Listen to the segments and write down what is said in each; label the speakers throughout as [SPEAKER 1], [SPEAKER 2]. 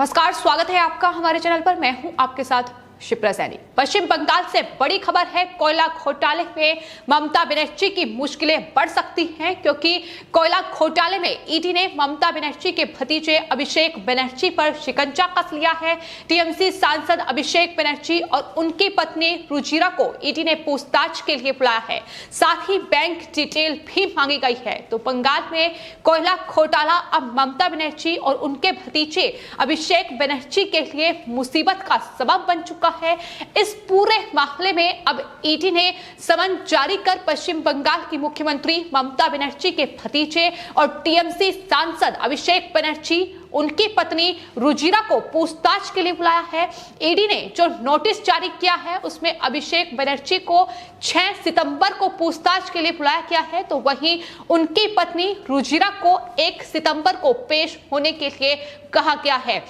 [SPEAKER 1] नमस्कार, स्वागत है आपका हमारे चैनल पर। मैं हूं आपके साथ शिप्रा सैनी। पश्चिम बंगाल से बड़ी खबर है। कोयला घोटाले में ममता बनर्जी की मुश्किलें बढ़ सकती हैं, क्योंकि कोयला घोटाले में ईडी ने ममता बनर्जी के भतीजे अभिषेक बनर्जी पर शिकंजा कस लिया है। टीएमसी सांसद अभिषेक बनर्जी और उनकी पत्नी रुजिरा को ईडी ने पूछताछ के लिए बुलाया है। साथ ही बैंक डिटेल भी मांगी गई है। तो बंगाल में कोयला घोटाला अब ममता बनर्जी और उनके भतीजे अभिषेक बनर्जी के लिए मुसीबत का सबब बन चुका है। इस पूरे मामले में अब ईडी ने समन जारी कर पश्चिम बंगाल की मुख्यमंत्री ममता बनर्जी के भतीजे और टीएमसी सांसद अभिषेक बनर्जी, उनकी पत्नी रुजिरा को पूछताछ के लिए बुलाया है। ईडी ने जो नोटिस जारी किया है उसमें अभिषेक बनर्जी को 6 सितंबर को पूछताछ के लिए बुलाया गया है, तो वहीं उनकी पत्नी रुजिरा को 1 सितंबर को पेश होने के लिए कहा गया है।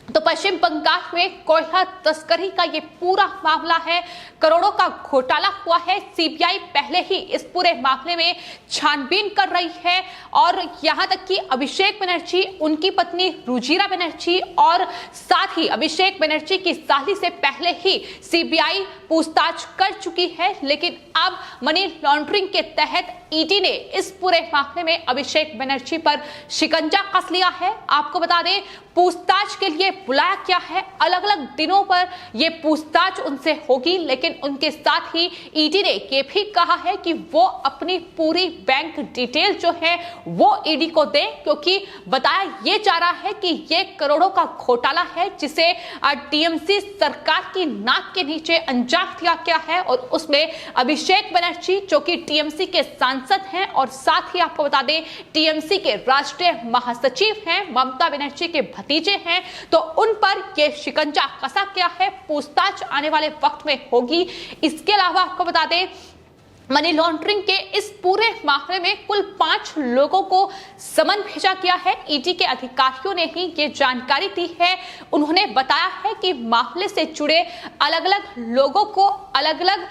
[SPEAKER 1] तो पश्चिम बंगाल में कोयला तस्करी का ये पूरा मामला है। करोड़ों का घोटाला हुआ है। सीबीआई पहले ही इस पूरे मामले में छानबीन कर रही है और यहां तक कि अभिषेक बनर्जी, उनकी पत्नी रुजिरा बनर्जी और साथ ही अभिषेक बनर्जी की साली से पहले ही सीबीआई पूछताछ कर चुकी है। लेकिन अब मनी लॉन्ड्रिंग के तहत ईडी ने इस पूरे मामले में अभिषेक बनर्जी पर शिकंजा कस लिया है। आपको बता दें, पूछताछ के लिए बुलाया क्या है। अलग अलग दिनों पर यह पूछताछ उनसे होगी, लेकिन उनके साथ ही ईडी ने यह भी कहा है कि वो अपनी पूरी बैंक डिटेल जो है वो ईडी को दें, क्योंकि बताया यह जा रहा है कि यह करोड़ों का घोटाला है जिसे टीएमसी सरकार की नाक के नीचे अंजाम दिया गया है। और उसमें अभिषेक बनर्जी जो कि टीएमसी के सांसद हैं और साथ ही आपको बता दें टीएमसी के राष्ट्रीय महासचिव हैं, ममता बनर्जी के भतीजे हैं, तो उन पर यह शिकंजा कसा गया है। पूछताछ आने वाले वक्त में होगी। इसके अलावा आपको बता दें, मनी लॉन्ड्रिंग के इस पूरे मामले में कुल 5 लोगों को समन भेजा गया है। ईडी के अधिकारियों ने ही ये जानकारी दी है। उन्होंने बताया है कि मामले से जुड़े अलग अलग लोगों को अलग अलग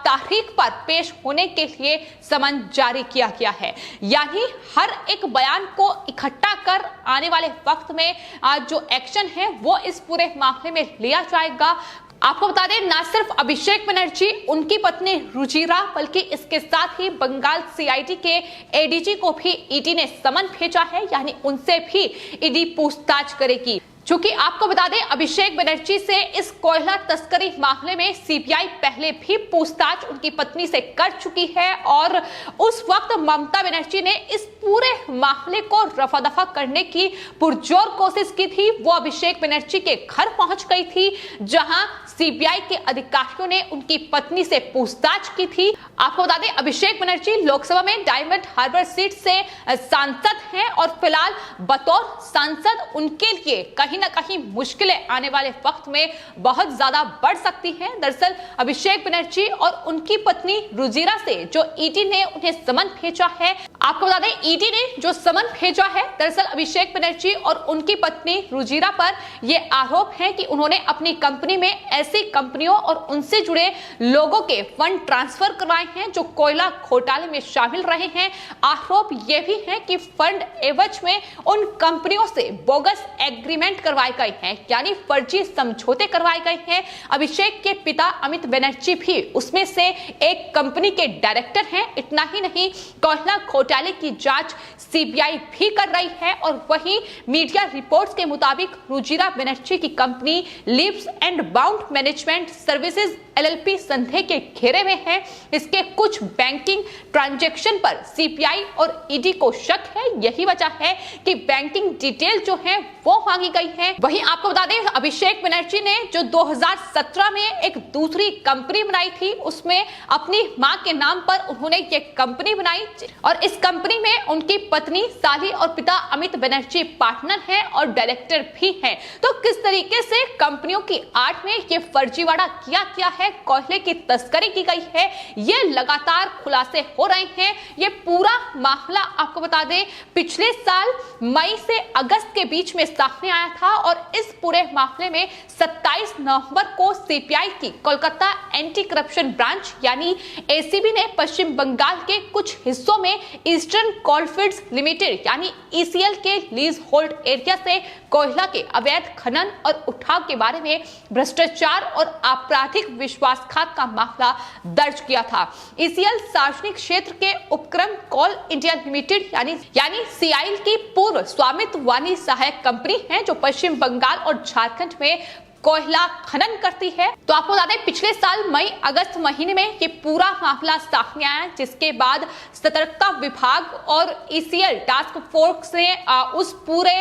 [SPEAKER 1] तारीख पर पेश होने के लिए समन जारी किया गया है। यानी हर एक बयान को इकट्ठा कर आने वाले वक्त में जो एक्शन है वो इस पूरे मामले में लिया जाएगा। आपको बता दें, ना सिर्फ अभिषेक बनर्जी, उनकी पत्नी रुजिरा, बल्कि इसके साथ ही बंगाल सीआईडी के एडीजी को भी ईडी ने समन भेजा है। यानी उनसे भी ईडी पूछताछ करेगी। चूंकि आपको बता दें, अभिषेक बनर्जी से इस कोयला तस्करी मामले में सीबीआई पहले भी पूछताछ उनकी पत्नी से कर चुकी है और उस वक्त ममता बनर्जी ने इस पूरे मामले को रफा दफा करने की पुरजोर कोशिश की थी। वो अभिषेक बनर्जी के घर पहुंच गई थी, जहां सीबीआई के अधिकारियों ने उनकी पत्नी से पूछताछ की थी। आपको बता दें, अभिषेक बनर्जी लोकसभा में डायमंड हार्बर सीट से सांसद हैं और फिलहाल बतौर सांसद उनके लिए कहीं ना कहीं मुश्किलें आने वाले वक्त में बहुत ज्यादा बढ़ सकती हैं। दरअसल अभिषेक बनर्जी और उनकी पत्नी रुजिरा से जो ईडी ने उन्हें समन भेजा है, आपको बता दें ईडी ने जो समन भेजा है, दरअसल अभिषेक बनर्जी और उनकी पत्नी रुजिरा पर यह आरोप है कि उन्होंने अपनी कंपनी में ऐसी कंपनियों और उनसे जुड़े लोगों के फंड ट्रांसफर करवाए हैं जो कोयला घोटाले में शामिल रहे हैं। आरोप यह भी है कि फंड एवज में उन कंपनियों से बोगस एग्रीमेंट करवाए गए हैं, यानी फर्जी समझौते करवाए गए हैं। अभिषेक के पिता अमित बनर्जी भी उसमें से एक कंपनी के डायरेक्टर हैं। इतना ही नहीं, कोयला घोटाले की जांच सीबीआई भी कर रही है और वहीं मीडिया रिपोर्ट्स के मुताबिक रुजिरा बनर्जी की company leaves and bound management services LLP संदेह के घेरे में है। इसके कुछ बैंकिंग ट्रांजैक्शन पर सीबीआई और ईडी को शक है। यही वजह है कि बैंकिंग डिटेल जो है वो मांगी गई है। वहीं आपको बता दें, अभिषेक बनर्जी ने जो 2017 में एक दूसरी कंपनी बनाई थी, उसमें अपनी मां के नाम पर उन्होंने ये कंपनी बनाई और इस कंपनी में उनकी पत्नी, साली और पिता अमित बनर्जी पार्टनर हैं और डायरेक्टर भी हैं। तो किस तरीके से कंपनियों की आड़ में ये फर्जीवाड़ा किया गया है, कोयले की तस्करी की गई है, ये लगातार खुलासे हो रहे हैं। ये पूरा मामला आपको बता दें, पिछले साल मई से अगस्त के बीच में सामने आया था और इस पूरे मामले में 27 नवंबर को सीबीआई की कोलकाता एंटी करप्शन ब्रांच यानी एसीबी ने पश्चिम बंगाल के कुछ हिस्सों में ईस्टर्न कोलफील्ड्स लिमिटेड यानी ईसीएल के लीज होल्ड एरिया से कोयला के अवैध खनन और उठाव के बारे में भ्रष्टाचार और आपराधिक विश्वासघात का मामला दर्ज किया था। ईसीएल सार्वजनिक क्षेत्र के उपक्रम कोल इंडिया लिमिटेड यानी सीआईएल की पूर्व स्वामित्व वाली सहायक कंपनी है जो पश्चिम बंगाल और झारखंड में कोयला खनन करती है। तो आपको बता दें पिछले साल मई अगस्त महीने में ये पूरा मामला सामने आया, जिसके बाद सतर्कता विभाग और ईसीएल टास्क फोर्स ने उस पूरे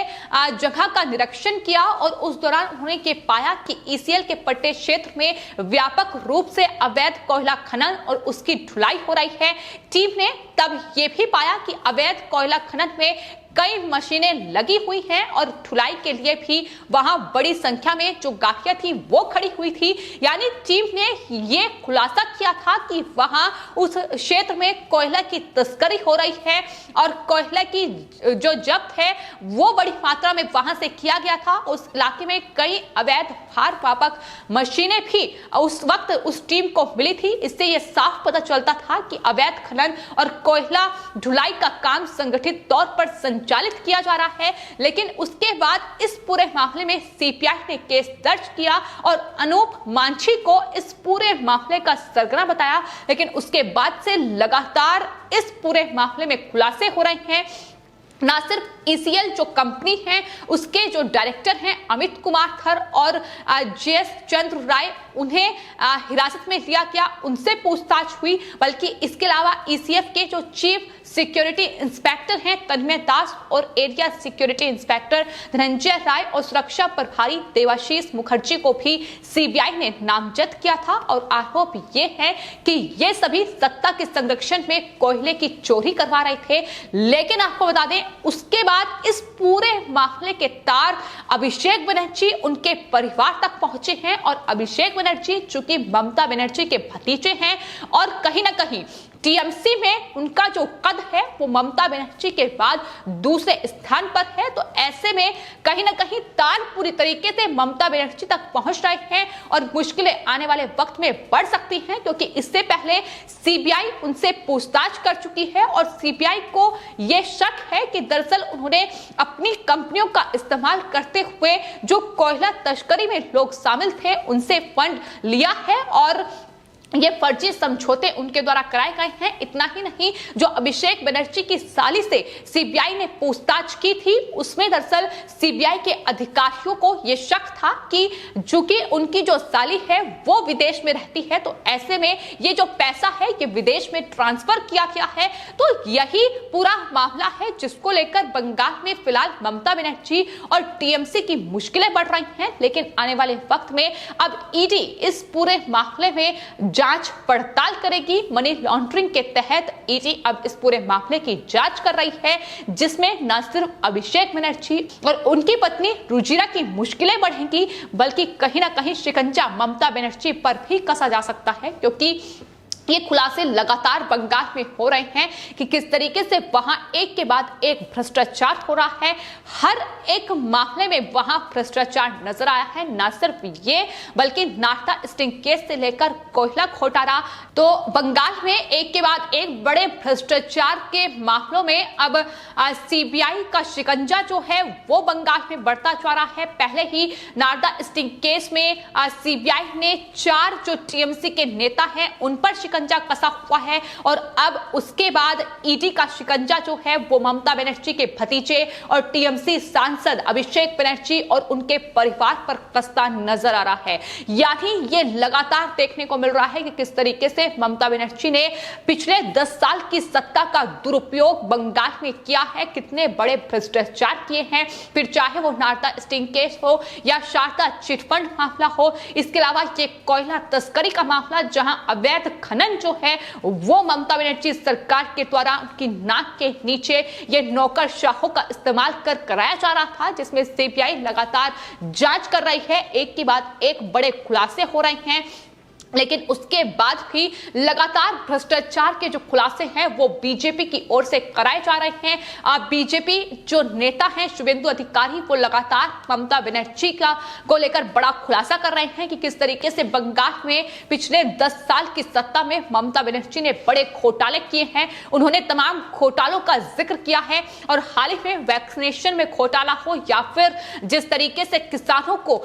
[SPEAKER 1] जगह का निरीक्षण किया और उस दौरान उन्होंने ये पाया कि ईसीएल के पट्टे क्षेत्र में व्यापक रूप से अवैध कोयला खनन और उसकी ढुलाई हो रही है। टीम ने तब ये भी पाया कि अवैध कोयला खनन में कई मशीनें लगी हुई हैं और ढुलाई के लिए भी वहां बड़ी संख्या में जो गाड़ियां थी वो खड़ी हुई थी। यानी टीम ने ये खुलासा किया था कि वहां उस क्षेत्र में कोयला की तस्करी हो रही है और कोयला की जो जब्त है वो बड़ी मात्रा में वहां से किया गया था। उस इलाके में कई अवैध भार मापक मशीनें भी उस वक्त उस टीम को मिली थी। इससे यह साफ पता चलता था कि अवैध खनन और कोयला ढुलाई का काम संगठित तौर पर संचालित किया जा रहा है। लेकिन उसके बाद इस पूरे मामले में सीबीआई ने केस दर्ज किया और अनूप मांझी को इस पूरे मामले का सरगना बताया। लेकिन उसके बाद से लगातार इस पूरे मामले में खुलासे हो रहे हैं। ना सिर्फ ईसीएल जो कंपनी है उसके जो डायरेक्टर हैं अमित कुमार खर और जेएस चंद्र राय, उन्हें हिरासत में लिया गया, उनसे पूछताछ हुई, बल्कि इसके अलावा ईसीएफ के जो चीफ सिक्योरिटी इंस्पेक्टर हैं तन्मय दास और एरिया सिक्योरिटी इंस्पेक्टर धनंजय राय और सुरक्षा प्रभारी देवाशीष मुखर्जी को भी सीबीआई ने नामजद किया था। और आरोप ये है कि ये सभी सत्ता के संरक्षण में कोयले की चोरी करवा रहे थे। लेकिन आपको बता दें उसके बाद इस पूरे मामले के तार अभिषेक बनर्जी उनके परिवार तक पहुंचे हैं और अभिषेक बनर्जी चूंकि ममता बनर्जी के भतीजे हैं और कहीं ना कहीं टीएमसी में उनका जो कद है वो ममता बनर्जी के बाद दूसरे स्थान पर है। तो ऐसे में कहीं ना कहीं तार पूरी तरीके से ममता बनर्जी तक पहुंच रहे हैं और मुश्किलें आने वाले वक्त में बढ़ सकती हैं, क्योंकि इससे पहले सीबीआई उनसे पूछताछ कर चुकी है और सीबीआई को यह शक है कि दरअसल उन्होंने अपनी कंपनियों का इस्तेमाल करते हुए जो कोयला तस्करी में लोग शामिल थे उनसे फंड लिया है और ये फर्जी समझौते उनके द्वारा कराए गए हैं। इतना ही नहीं, जो अभिषेक बनर्जी की साली से सीबीआई ने पूछताछ की थी उसमें दरअसल सीबीआई के अधिकारियों को यह शक था कि चूंकि उनकी जो साली है वो विदेश में रहती है तो ऐसे में ये जो पैसा है ये विदेश में ट्रांसफर किया गया है। तो यही पूरा मामला है जिसको लेकर बंगाल में फिलहाल ममता बनर्जी और टीएमसी की मुश्किलें बढ़ रही हैं। लेकिन आने वाले वक्त में अब ईडी इस पूरे मामले में जांच पड़ताल करेगी। मनी लॉन्ड्रिंग के तहत ईडी अब इस पूरे मामले की जांच कर रही है, जिसमें न सिर्फ अभिषेक बनर्जी और उनकी पत्नी रुजिरा की मुश्किलें बढ़ेंगी बल्कि कहीं ना कहीं शिकंजा ममता बनर्जी पर भी कसा जा सकता है, क्योंकि ये खुलासे लगातार बंगाल में हो रहे हैं कि किस तरीके से वहां एक के बाद एक भ्रष्टाचार हो रहा है। हर एक मामले में वहां भ्रष्टाचार नजर आया है। ना सिर्फ ये बल्कि नाश्ता स्टिंग केस से लेकर कोयला घोटाला, तो बंगाल में एक के बाद एक बड़े भ्रष्टाचार के मामलों में अब सीबीआई का शिकंजा जो है वो बंगाल में बढ़ता जा रहा है। पहले ही नारदा स्टिंग केस में सीबीआई ने 4 जो टीएमसी के नेता हैं उन पर शिकंजा कसा हुआ है और अब उसके बाद ईडी का शिकंजा जो है वो ममता बनर्जी के भतीजे और टीएमसी सांसद अभिषेक बनर्जी और उनके परिवार पर कसता नजर आ रहा है। यानी ये लगातार देखने को मिल रहा है कि किस तरीके से ममता बनर्जी ने पिछले 10 साल की सत्ता का दुरुपयोग बंगाल में किया है, कितने बड़े भ्रष्टाचार किए हैं, फिर चाहे वो नारदा स्टिंग केस हो या शारदा चिटफंड मामला हो, इसके अलावा ये कोयला तस्करी का मामला जहां अवैध खनन जो है वो ममता बनर्जी सरकार के द्वारा उनकी नाक के नीचे ये नौकरशाहों का इस्तेमाल कर कराया जा रहा था, जिसमें सीबीआई लगातार जांच कर रही है। एक के बाद एक बड़े खुलासे हो रहे हैं। लेकिन उसके बाद भी लगातार भ्रष्टाचार के जो खुलासे हैं वो बीजेपी की ओर से कराए जा रहे हैं। बीजेपी जो नेता हैं शुभेंदु अधिकारी वो लगातार ममता बनर्जी को लेकर बड़ा खुलासा कर रहे हैं कि किस तरीके से बंगाल में पिछले 10 साल की सत्ता में ममता बनर्जी ने बड़े घोटाले किए हैं। उन्होंने तमाम घोटालों का जिक्र किया है और हाल ही में वैक्सीनेशन में घोटाला हो या फिर जिस तरीके से किसानों को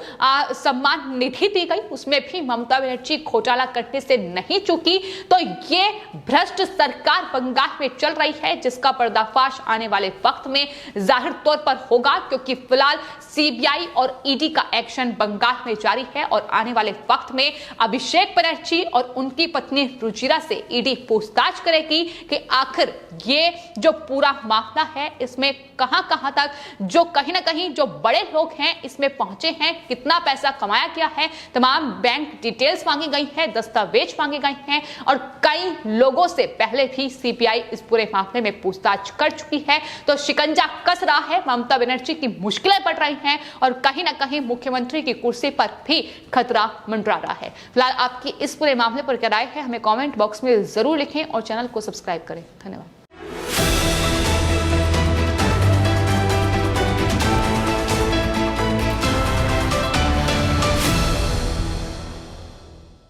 [SPEAKER 1] सम्मान निधि दी गई उसमें भी ममता बनर्जी घोटाला करने से नहीं चूकी। तो ये भ्रष्ट सरकार बंगाल में चल रही है जिसका पर्दाफाश आने वाले वक्त में जाहिर तौर पर होगा, क्योंकि फिलहाल सीबीआई और ईडी का एक्शन बंगाल में जारी है और आने वाले वक्त में अभिषेक बनर्जी और उनकी पत्नी रुचिरा से ईडी पूछताछ करेगी कि आखिर ये जो पूरा मामला है इसमें कहां तक जो कहीं ना कहीं जो बड़े लोग हैं इसमें पहुंचे हैं, कितना पैसा कमाया गया है, तमाम बैंक डिटेल्स मांगी गई है, दस्तावेज मांगे गए हैं और कई लोगों से पहले भी सीबीआई इस पूरे मामले में पूछताछ कर चुकी है। तो शिकंजा कस रहा है, ममता बनर्जी की मुश्किलें बढ़ रही हैं और कहीं ना कहीं मुख्यमंत्री की कुर्सी पर भी खतरा मंडरा रहा है। फिलहाल आपकी इस पूरे मामले पर क्या राय है हमें कमेंट बॉक्स में जरूर लिखें और चैनल को सब्सक्राइब करें। धन्यवाद।